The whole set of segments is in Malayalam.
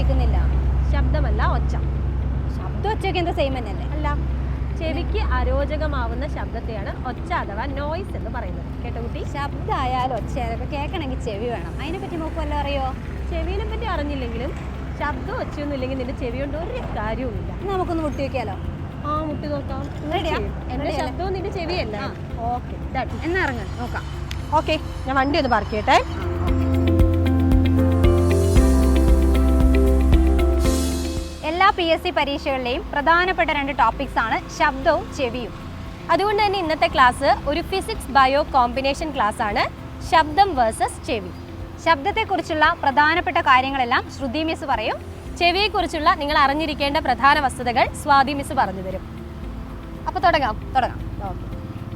കേൾക്കുന്നില്ല. ശബ്ദമല്ല, ഒച്ച. ശബ്ദം ഒച്ചയൊക്കെ എന്താ സെയിം തന്നെയല്ലേ? അല്ല, ചെവിക്ക് അരോചകമാവുന്ന ശബ്ദത്തെയാണ് ഒച്ച അഥവാ നോയ്സ് എന്ന് പറയുന്നത്. കേട്ടോ കുട്ടി? ശബ്ദമായാലും ഒച്ചയായാലും കേൾക്കണമെങ്കിൽ ചെവി വേണം. അതിനെപ്പറ്റി നമുക്ക് വല്ലതും അറിയോ? ചെവിനെ പറ്റി അറിഞ്ഞില്ലെങ്കിലും ശബ്ദം ഒച്ചയൊന്നും ഇല്ലെങ്കിൽ നിന്റെ ചെവി കൊണ്ട് ഒരു കാര്യവുമില്ല. നമുക്കൊന്ന് മുട്ടി വെക്കാലോ? ആ, മുട്ടി നോക്കാം. എന്റെ ശബ്ദവും നിന്റെ ചെവിയല്ല. ഓക്കെ, എന്നാ ഇറങ്ങാം, നോക്കാം. ഓക്കെ, ഞാൻ വണ്ടി ഒന്ന് പാർക്ക് ചെയ്യട്ടെ. എല്ലാ PSC പരീക്ഷകളിലെയും പ്രധാനപ്പെട്ട 2 ടോപ്പിക്സ് ആണ് ശബ്ദവും ചെവിയും. അതുകൊണ്ട് തന്നെ ഇന്നത്തെ ക്ലാസ് ഒരു ഫിസിക്സ് ബയോ കോമ്പിനേഷൻ ക്ലാസ് ആണ്. ശബ്ദം വേഴ്സസ് ചെവി. ശബ്ദത്തെക്കുറിച്ചുള്ള പ്രധാനപ്പെട്ട കാര്യങ്ങളെല്ലാം ശ്രുതി മിസ് പറയും. ചെവിയെക്കുറിച്ചുള്ള നിങ്ങൾ അറിഞ്ഞിരിക്കേണ്ട പ്രധാന വസ്തുതകൾ സ്വാതി മിസ് പറഞ്ഞു തരും. അപ്പോൾ തുടങ്ങാം.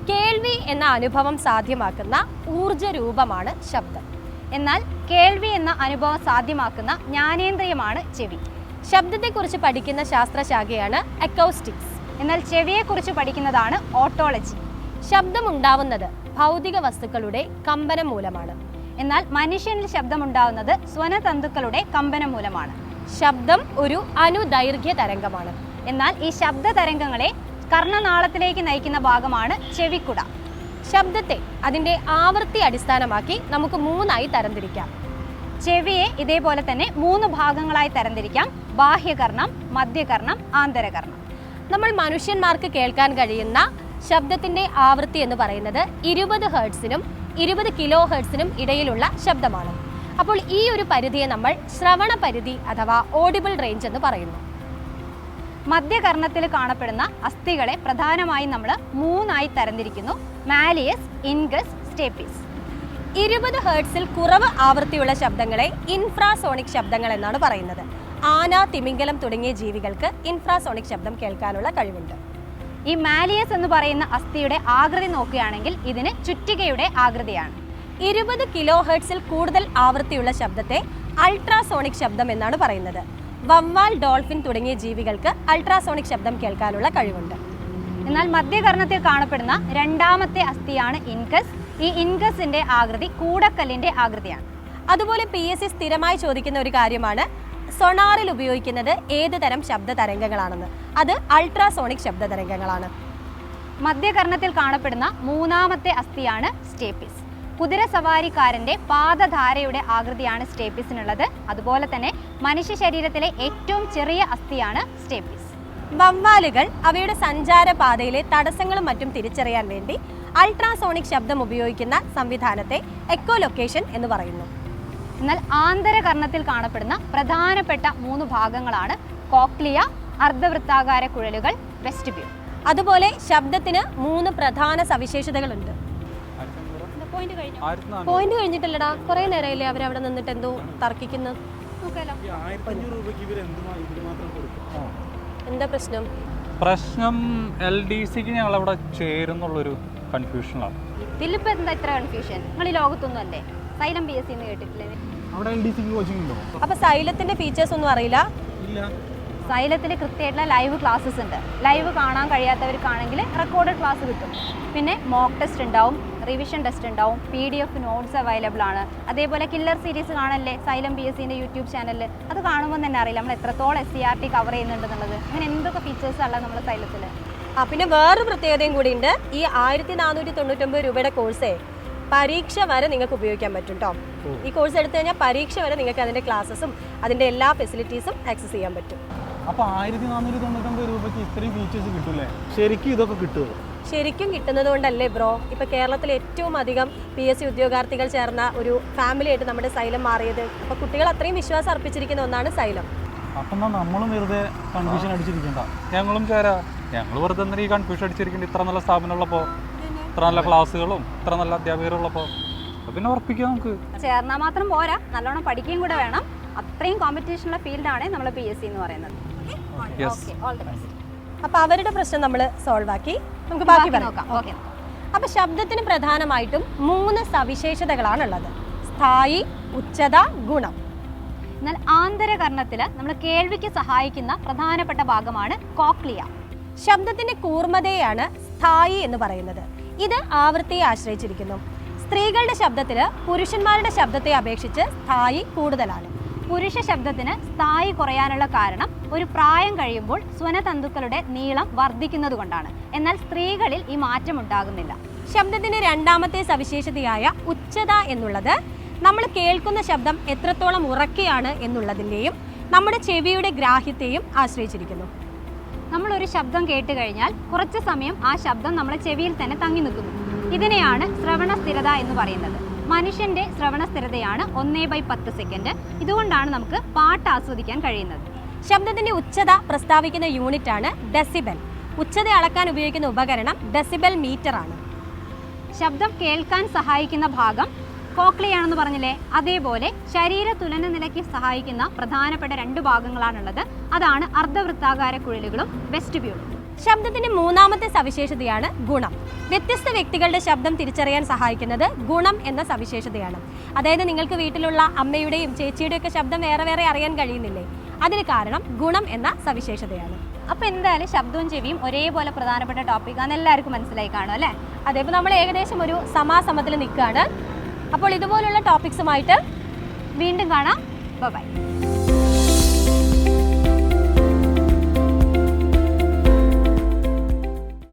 കേൾവി എന്ന അനുഭവം സാധ്യമാക്കുന്ന ഊർജ രൂപമാണ് ശബ്ദം. എന്നാൽ കേൾവി എന്ന അനുഭവം സാധ്യമാക്കുന്ന ജ്ഞാനേന്ദ്രിയമാണ് ചെവി. ശബ്ദത്തെക്കുറിച്ച് പഠിക്കുന്ന ശാസ്ത്രശാഖയാണ് അക്കൗസ്റ്റിക്സ്. എന്നാൽ ചെവിയെക്കുറിച്ച് പഠിക്കുന്നതാണ് ഓട്ടോളജി. ശബ്ദമുണ്ടാവുന്നത് ഭൗതിക വസ്തുക്കളുടെ കമ്പനം മൂലമാണ്. എന്നാൽ മനുഷ്യനിൽ ശബ്ദമുണ്ടാവുന്നത് സ്വനതന്തുക്കളുടെ കമ്പനം മൂലമാണ്. ശബ്ദം ഒരു അനുദൈർഘ്യ തരംഗമാണ്. എന്നാൽ ഈ ശബ്ദ തരംഗങ്ങളെ കർണനാളത്തിലേക്ക് നയിക്കുന്ന ഭാഗമാണ് ചെവിക്കുട. ശബ്ദത്തെ അതിൻ്റെ ആവൃത്തി അടിസ്ഥാനമാക്കി നമുക്ക് 3ആയി തരംതിരിക്കാം. ചെവിയെ ഇതേപോലെ തന്നെ 3 ഭാഗങ്ങളായി തരംതിരിക്കാം: ബാഹ്യകർണം, മധ്യകർണം, ആന്തരകർണം. നമ്മൾ മനുഷ്യന്മാർക്ക് കേൾക്കാൻ കഴിയുന്ന ശബ്ദത്തിൻ്റെ ആവൃത്തി എന്ന് പറയുന്നത് 20 ഹെർട്സിനും 20 കിലോ ഹെർട്സിനും ഇടയിലുള്ള ശബ്ദമാണ്. അപ്പോൾ ഈ ഒരു പരിധിയെ നമ്മൾ ശ്രവണ പരിധി അഥവാ ഓഡിബിൾ റേഞ്ച് എന്ന് പറയുന്നു. മധ്യകർണത്തിൽ കാണപ്പെടുന്ന അസ്ഥികളെ പ്രധാനമായും നമ്മൾ 3ആയി തരംതിരിക്കുന്നു: മാലിയസ്, ഇൻഗസ്, സ്റ്റേപ്പിസ്. 20 ഹെർട്സിൽ കുറവ് ആവൃത്തിയുള്ള ശബ്ദങ്ങളെ ഇൻഫ്രാസോണിക് ശബ്ദങ്ങൾ എന്നാണ് പറയുന്നത്. ആന, തിമിംഗലം തുടങ്ങിയ ജീവികൾക്ക് ഇൻഫ്രാസോണിക് ശബ്ദം കേൾക്കാനുള്ള കഴിവുണ്ട്. ഈ മാലിയസ് എന്ന് പറയുന്ന അസ്ഥിയുടെ ആകൃതി നോക്കുകയാണെങ്കിൽ ഇതിന് ചുറ്റികയുടെ ആകൃതിയാണ്. 20 കിലോ ഹെർട്സിൽ കൂടുതൽ ആവൃത്തിയുള്ള ശബ്ദത്തെ അൾട്രാസോണിക് ശബ്ദം എന്നാണ് പറയുന്നത്. വവ്വാൽ, ഡോൾഫിൻ തുടങ്ങിയ ജീവികൾക്ക് അൾട്രാസോണിക് ശബ്ദം കേൾക്കാനുള്ള കഴിവുണ്ട്. എന്നാൽ മധ്യകർണത്തിൽ കാണപ്പെടുന്ന 2ാമത്തെ അസ്ഥിയാണ് ഇൻകസ്. ഈ ഇൻകസിന്റെ ആകൃതി കൂടക്കല്ലിന്റെ ആകൃതിയാണ്. അതുപോലെ PSC സ്ഥിരമായി ചോദിക്കുന്ന ഒരു കാര്യമാണ് സൊണാറിൽ ഉപയോഗിക്കുന്നത് ഏത് തരം ശബ്ദ തരംഗങ്ങളാണെന്ന്. അത് അൾട്രാസോണിക് ശബ്ദ തരംഗങ്ങളാണ്. മധ്യകർണത്തിൽ കാണപ്പെടുന്ന 3ാമത്തെ അസ്ഥിയാണ് സ്റ്റേപ്പിസ്. കുതിര സവാരിക്കാരന്റെ പാദധാരയുടെ ആകൃതിയാണ് സ്റ്റേപ്പിസിനുള്ളത്. അതുപോലെ തന്നെ മനുഷ്യ ശരീരത്തിലെ ഏറ്റവും ചെറിയ അസ്ഥിയാണ് സ്റ്റേപ്പിസ്. വവ്വാലുകൾ അവയുടെ സഞ്ചാര പാതയിലെ തടസ്സങ്ങളും മറ്റും തിരിച്ചറിയാൻ വേണ്ടി അൾട്രാസോണിക് ശബ്ദം ഉപയോഗിക്കുന്ന സംവിധാനത്തെ എക്കോലൊക്കേഷൻ എന്ന് പറയുന്നു. എന്നാൽ ആന്തരകർണത്തിൽ കാണപ്പെടുന്ന പ്രധാനപ്പെട്ട 3 ഭാഗങ്ങളാണ് കോക്ലിയ, അർദ്ധവൃത്താകാര കുഴലുകൾ, വെസ്റ്റിബ്യൂൾ. അതുപോലെ ശബ്ദത്തിന് 3 പ്രധാന സവിശേഷതകളുണ്ട്. പോയിന്റ് കഴിഞ്ഞിട്ടില്ലടാ, കുറെ നേരമല്ലേ അവരവിടെ നിന്നിട്ട് എന്തോ തർക്കിക്കുന്നു. എന്താ പ്രശ്നം LDCക്ക് ഞങ്ങൾ അവിടെ ചേരുന്നുള്ളൊരു കൺഫ്യൂഷനാണ്. ഇതിലിപ്പോ എന്താ ഇത്ര കൺഫ്യൂഷൻ? നിങ്ങൾ ഈ ലോകത്തൊന്നും അല്ലേ? സൈലം PSC എന്ന് കേട്ടിട്ടില്ലേ? അവിടെ LDCക്ക് കോച്ചിങ് ഉണ്ടോ? അപ്പൊ സൈലത്തിന്റെ ഫീച്ചേഴ്സ് ഒന്നും അറിയില്ല? ഇല്ല. സൈലത്തിൽ കൃത്യമായിട്ടുള്ള ലൈവ് ക്ലാസ്സസ് ഉണ്ട്. ലൈവ് കാണാൻ കഴിയാത്തവർക്കാണെങ്കിൽ റെക്കോർഡഡ് ക്ലാസ് കിട്ടും. പിന്നെ മോക്ക് ടെസ്റ്റ് ഉണ്ടാവും, റിവിഷൻ ടെസ്റ്റ് ഉണ്ടാവും, PDF നോട്ട്സ് അവൈലബിൾ ആണ്. അതേപോലെ കില്ലർ സീരീസ് കാണല്ലേ സൈലം PSCന്റെ യൂട്യൂബ് ചാനലിൽ. അത് കാണുമ്പോൾ തന്നെ അറിയില്ല നമ്മൾ എത്രത്തോളം SCRT കവർ ചെയ്യുന്നുണ്ടെന്നുള്ളത്. അങ്ങനെ എന്തൊക്കെ ഫീച്ചേഴ്സ് ഉള്ളത് നമ്മൾ സൈലത്തിൽ. പിന്നെ വേറൊരു പ്രത്യേകതയും കൂടിയുണ്ട്. ഈ 1499 രൂപയുടെ കോഴ്സേ പരീക്ഷ വരെ നിങ്ങൾക്ക് ഉപയോഗിക്കാൻ പറ്റും കേട്ടോ. ഈ കോഴ്സ് എടുത്തു കഴിഞ്ഞാൽ പരീക്ഷ വരെ നിങ്ങൾക്ക് അതിൻ്റെ ക്ലാസ്സസും അതിൻ്റെ എല്ലാ ഫെസിലിറ്റീസും ആക്സസ് ചെയ്യാൻ പറ്റും. അപ്പോൾ 1499 രൂപയ്ക്ക് ഇത്രയും ഫീച്ചേഴ്സ് കിട്ടൂലേ? ശരിക്കും ഇതൊക്കെ കിട്ടുമോ? ശരിക്കും കിട്ടുന്നത് കൊണ്ടല്ലേ ബ്രോ ഇപ്പോൾ കേരളത്തിൽ ഏറ്റവും അധികം PSC ഉദ്യോഗാർത്ഥികൾ ചേർന്ന ഒരു ഫാമിലി ആയിട്ട് നമ്മുടെ സൈലം മാറിയത്. അപ്പോൾ കുട്ടികൾ അത്രയും വിശ്വാസം അർപ്പിച്ചിരിക്കുന്ന ഒന്നാണ് സൈലം. അപ്പം നമ്മളും വെറുതെ കൺഫ്യൂഷൻ അടിച്ചിരിക്കണ്ട, ഞങ്ങളും ചേരാ. ഞങ്ങൾ വെറുതെ എന്തിനാ ഈ കൺഫ്യൂഷൻ അടിച്ചിരിക്കേണ്ട? ഇത്ര നല്ല സ്ഥാപനമുള്ളപ്പോൾ, ഇത്ര നല്ല ക്ലാസ്സുകളും ഇത്ര നല്ല അധ്യാപകരുള്ളപ്പോൾ പിന്നെ ഉറപ്പിക്കാം. നമുക്ക് ചേർന്നാൽ മാത്രം പോരാ, നല്ലോണം പഠിക്കുകയും കൂടെ വേണം. അത്രയും കോമ്പറ്റീഷനുള്ള ഫീൽഡാണ് നമ്മൾ PSC എന്ന് പറയുന്നത്. അപ്പോൾ അവരുടെ പ്രശ്നം നമ്മൾ സോൾവ് ആക്കി. നമുക്ക് ബാക്കി നോക്കാം. അപ്പോൾ ശബ്ദത്തിന് പ്രധാനമായിട്ടും 3 സവിശേഷതകളാണുള്ളത്: സ്ഥായി, ഉച്ചത, ഗുണം. എന്നാൽ ആന്തരകർണത്തിൽ നമ്മൾ കേൾവിക്ക് സഹായിക്കുന്ന പ്രധാനപ്പെട്ട ഭാഗമാണ് കോക്ലിയ. ശബ്ദത്തിന്റെ കൂർമ്മതയാണ് സ്ഥായി എന്ന് പറയുന്നത്. ഇത് ആവൃത്തിയെ ആശ്രയിച്ചിരിക്കുന്നു. സ്ത്രീകളുടെ ശബ്ദത്തിൽ പുരുഷന്മാരുടെ ശബ്ദത്തെ അപേക്ഷിച്ച് സ്ഥായി കൂടുതലാണ്. പുരുഷ ശബ്ദത്തിന് സ്ഥായി കുറയാനുള്ള കാരണം ഒരു പ്രായം കഴിയുമ്പോൾ സ്വനതന്തുക്കളുടെ നീളം വർദ്ധിക്കുന്നത് കൊണ്ടാണ്. എന്നാൽ സ്ത്രീകളിൽ ഈ മാറ്റം ഉണ്ടാകുന്നില്ല. ശബ്ദത്തിൻ്റെ രണ്ടാമത്തെ സവിശേഷതയായ ഉച്ചത എന്നുള്ളത് നമ്മൾ കേൾക്കുന്ന ശബ്ദം എത്രത്തോളം ഉറക്കെയാണ് എന്നുള്ളതിൻ്റെയും നമ്മുടെ ചെവിയുടെ ഗ്രാഹ്യത്തെയും ആശ്രയിച്ചിരിക്കുന്നു. നമ്മളൊരു ശബ്ദം കേട്ട് കഴിഞ്ഞാൽ കുറച്ച് സമയം ആ ശബ്ദം നമ്മുടെ ചെവിയിൽ തന്നെ തങ്ങി നിൽക്കുന്നു. ഇതിനെയാണ് ശ്രവണ സ്ഥിരത എന്ന് പറയുന്നത്. മനുഷ്യൻ്റെ ശ്രവണ സ്ഥിരതയാണ് 1/10 സെക്കൻഡ്. ഇതുകൊണ്ടാണ് നമുക്ക് പാട്ട് ആസ്വദിക്കാൻ കഴിയുന്നത്. ശബ്ദത്തിൻ്റെ ഉച്ചത പ്രസ്താവിക്കുന്ന യൂണിറ്റാണ് ഡെസിബൽ. ഉച്ചത അളക്കാൻ ഉപയോഗിക്കുന്ന ഉപകരണം ഡെസിബൽ മീറ്റർ ആണ്. ശബ്ദം കേൾക്കാൻ സഹായിക്കുന്ന ഭാഗം കോക്ലിയാണെന്ന് പറഞ്ഞില്ലേ, അതേപോലെ ശരീര തുലന നിലയ്ക്ക് സഹായിക്കുന്ന പ്രധാനപ്പെട്ട 2 ഭാഗങ്ങളാണുള്ളത്. അതാണ് അർദ്ധവൃത്താകാര കുഴലുകളും വെസ്റ്റിബ്യൂളും. ശബ്ദത്തിൻ്റെ മൂന്നാമത്തെ സവിശേഷതയാണ് ഗുണം. വ്യത്യസ്ത വ്യക്തികളുടെ ശബ്ദം തിരിച്ചറിയാൻ സഹായിക്കുന്നത് ഗുണം എന്ന സവിശേഷതയാണ്. അതായത് നിങ്ങൾക്ക് വീട്ടിലുള്ള അമ്മയുടെയും ചേച്ചിയുടെയും ഒക്കെ ശബ്ദം വേറെ വേറെ അറിയാൻ കഴിയുന്നില്ലേ? അതിന് കാരണം ഗുണം എന്ന സവിശേഷതയാണ്. അപ്പോൾ എന്തായാലും ശബ്ദവും ചെവിയും ഒരേപോലെ പ്രധാനപ്പെട്ട ടോപ്പിക്കാണ്, എല്ലാവർക്കും മനസ്സിലായി കാണും അല്ലേ? അതേപോലെ നമ്മൾ ഏകദേശം ഒരു സമാസമത്തിൽ നിൽക്കുകയാണ്. അപ്പോൾ ഇതുപോലുള്ള ടോപ്പിക്സുമായിട്ട് വീണ്ടും കാണാം. ബൈ.